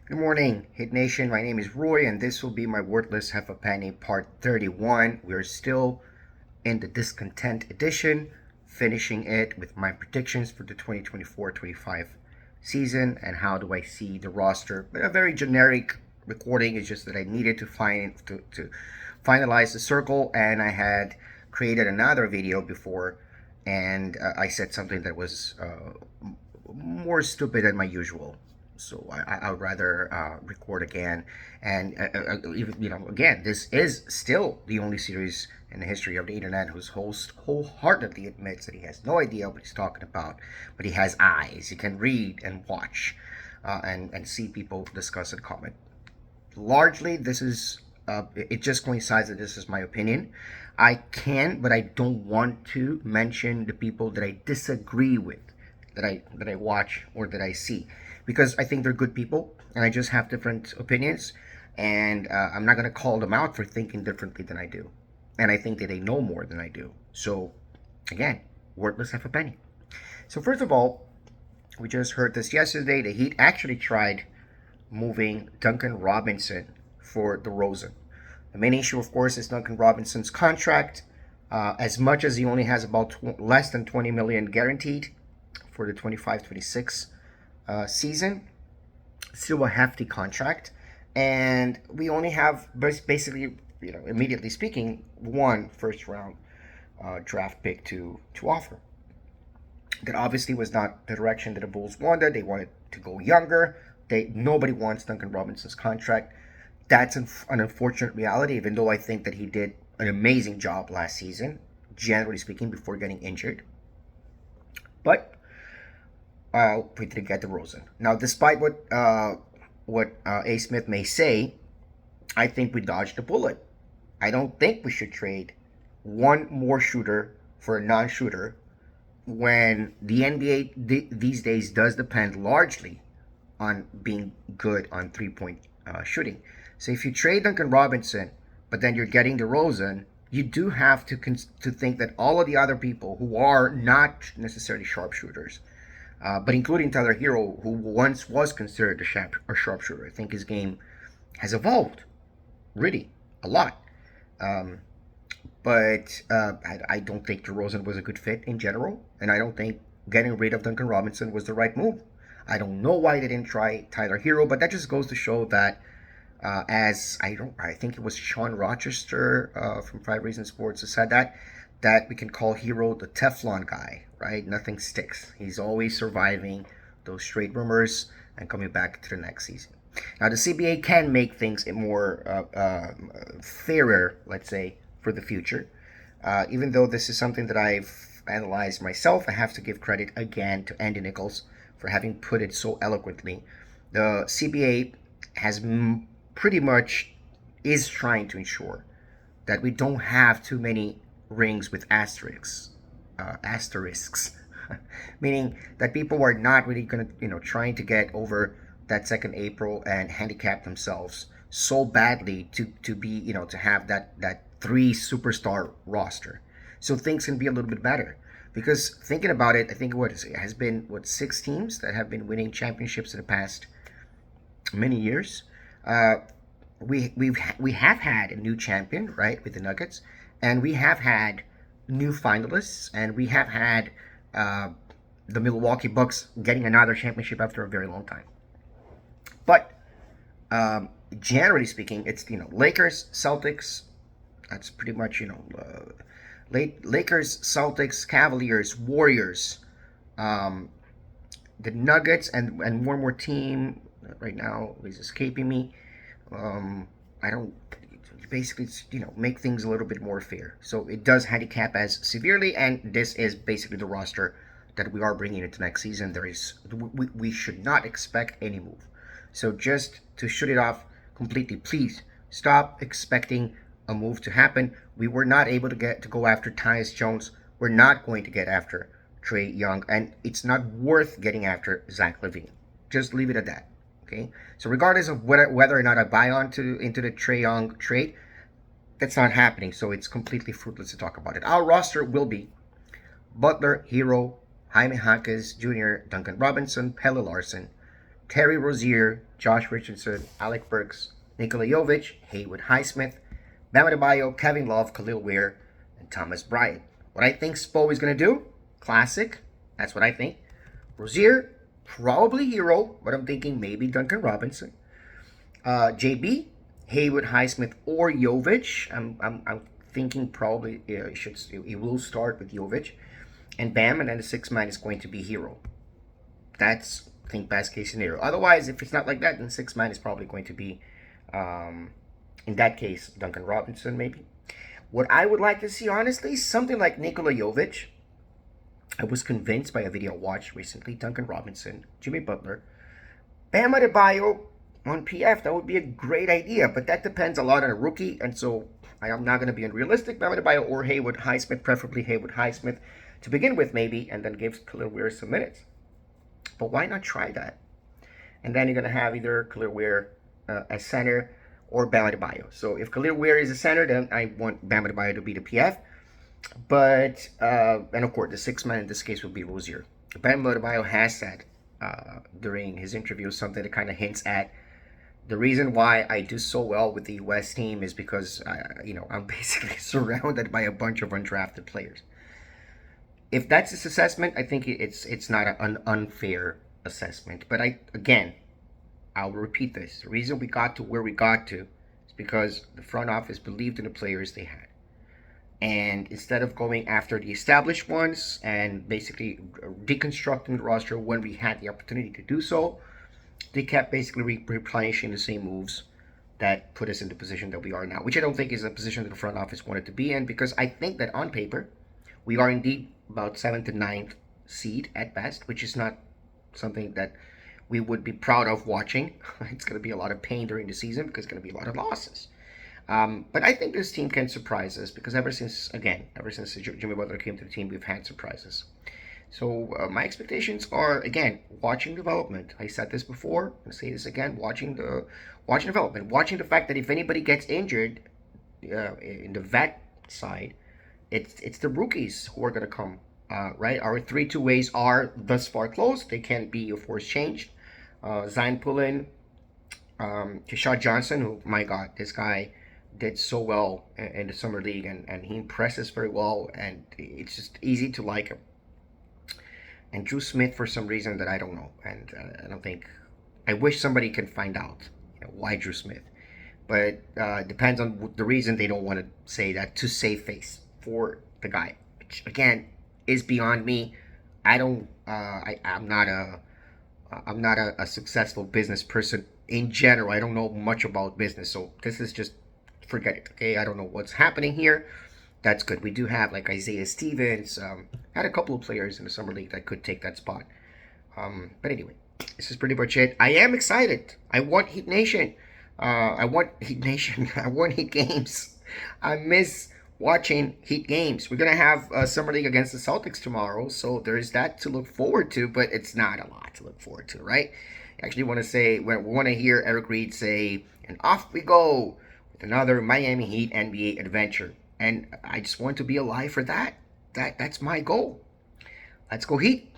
Good morning, Hit Nation. My name is Roy, and this will be my Wordless Half a Penny Part 31. We're still in the Discontent edition, finishing it with my predictions for the 2024-25 season and how do I see the roster. But a very generic recording. It's just that I needed to finalize the circle, and I had created another video before, and I said something that was more stupid than my usual. So I would rather record again. And even, again, this is still the only series in the history of the internet whose host wholeheartedly admits that he has no idea what he's talking about, but he has eyes. He can read and watch, and see people discuss and comment. Largely, this is it just coincides that this is my opinion. I can, but I don't want to mention the people that I disagree with, that I watch or that I see, because I think they're good people and I just have different opinions, and I'm not gonna call them out for thinking differently than I do, and I think that they know more than I do. So again, worthless half a penny. So first of all, we just heard this yesterday. The Heat actually tried moving Duncan Robinson for DeRozan. The main issue, of course, is Duncan Robinson's contract. As much as he only has about less than 20 million guaranteed for the 25-26 season, still a hefty contract, and we only have basically, immediately speaking, one first round draft pick to offer. That obviously was not the direction that the Bulls wanted. They wanted to go younger. Nobody wants Duncan Robinson's contract. That's an unfortunate reality, even though I think that he did an amazing job last season, generally speaking, before getting injured. But we didn't get DeRozan. Now, despite what A. Smith may say, I think we dodged a bullet. I don't think we should trade one more shooter for a non-shooter when the NBA these days does depend largely on being good on three-point shooting. So if you trade Duncan Robinson, but then you're getting DeRozan, you do have to think that all of the other people who are not necessarily sharpshooters, but including Tyler Hero, who once was considered a sharpshooter, I think his game has evolved really a lot. Um, but I don't think DeRozan was a good fit in general, and I don't think getting rid of Duncan Robinson was the right move. I don't know why they didn't try Tyler Hero, but that just goes to show that, I think it was Sean Rochester from Five Reasons Sports who said that we can call Hero the Teflon guy, right? Nothing sticks. He's always surviving those straight rumors and coming back to the next season. Now the CBA can make things more fairer, let's say, for the future. Even though this is something that I've analyzed myself, I have to give credit again to Andy Nichols for having put it so eloquently. The CBA has pretty much is trying to ensure that we don't have too many rings with asterisks, meaning that people are not really going to, trying to get over that second April and handicap themselves so badly to be, to have that three superstar roster. So things can be a little bit better. Because thinking about it, I think it has been 6 teams that have been winning championships in the past many years. Uh, we have had a new champion, right, with the Nuggets, and we have had new finalists, and we have had uh, the Milwaukee Bucks getting another championship after a very long time. But generally speaking, it's Lakers, Celtics. That's pretty much Lakers, Celtics, Cavaliers, Warriors, um, the Nuggets, and one more team right now is escaping me. I don't basically make things a little bit more fair. So it does handicap as severely, and this is basically the roster that we are bringing into next season. We should not expect any move. So just to shoot it off completely, please stop expecting a move to happen. We were not able to go after Tyus Jones. We're not going to get after Trae Young, and it's not worth getting after Zach LaVine. Just leave it at that. Okay. So regardless of whether or not I buy into the Trae Young trade, that's not happening. So it's completely fruitless to talk about it. Our roster will be Butler, Hero, Jaime Jaquez Jr., Duncan Robinson, Pelle Larson, Terry Rozier, Josh Richardson, Alec Burks, Nikola Jovic, Haywood Highsmith, Bam Adebayo, Kevin Love, Khalil Ware, and Thomas Bryant. What I think Spo is going to do, classic. That's what I think. Rozier, probably hero, but I'm thinking maybe Duncan Robinson. JB, Haywood, Highsmith, or Jovic. I'm thinking probably it will start with Jovic, and Bam, and then the sixth man is going to be Hero. That's, I think, best case scenario. Otherwise, if it's not like that, then sixth man is probably going to be, in that case, Duncan Robinson maybe. What I would like to see, honestly, something like Nikola Jovic. I was convinced by a video I watched recently. Duncan Robinson, Jimmy Butler, Bam Adebayo on PF. That would be a great idea, but that depends a lot on a rookie, and so I am not going to be unrealistic. Bam Adebayo or Haywood Highsmith, preferably Haywood Highsmith to begin with, maybe, and then give Khalil Ware some minutes. But why not try that? And then you're going to have either Khalil Ware as center or Bam Adebayo. So if Khalil Ware is a center, then I want Bam Adebayo to be the PF. But, and of course, the sixth man in this case would be Rozier. Bam Adebayo has said during his interview something that kind of hints at the reason why I do so well with the U.S. team is because, I'm basically surrounded by a bunch of undrafted players. If that's his assessment, I think it's not an unfair assessment. But I'll repeat this. The reason we got to where we got to is because the front office believed in the players they had. And instead of going after the established ones and basically deconstructing the roster when we had the opportunity to do so, they kept basically replenishing the same moves that put us in the position that we are now, which I don't think is a position that the front office wanted to be in, because I think that on paper, we are indeed about 7th to 9th seed at best, which is not something that we would be proud of watching. It's going to be a lot of pain during the season because it's going to be a lot of losses. But I think this team can surprise us because ever since Jimmy Butler came to the team, we've had surprises. So my expectations are, again, watching development. I said this before, I'll say this again, watching development, watching the fact that if anybody gets injured in the vet side, it's the rookies who are going to come, right? Our 3-2 ways are thus far closed. They can be, of course, changed. Zion Pullen, Keshad Johnson, who, my God, this guy did so well in the summer league, and he impresses very well, and it's just easy to like him. And Drew Smith, for some reason that I don't know, and I wish somebody can find out why Drew Smith, but depends on the reason. They don't want to say that to save face for the guy, which again is beyond me. I'm not a successful business person in general. I don't know much about business, so this is just forget it. Okay, I don't know what's happening here. That's good. We do have like Isaiah Stevens, had a couple of players in the summer league that could take that spot. But anyway, this is pretty much it. I am excited. I want Heat Nation. I want Heat games. I miss watching Heat games. We're gonna have summer league against the Celtics tomorrow, so there's that to look forward to. But it's not a lot to look forward to, right? I actually want to hear Eric Reed say, "And off we go with another Miami Heat NBA adventure." And I just want to be alive for that. That's my goal. Let's go Heat.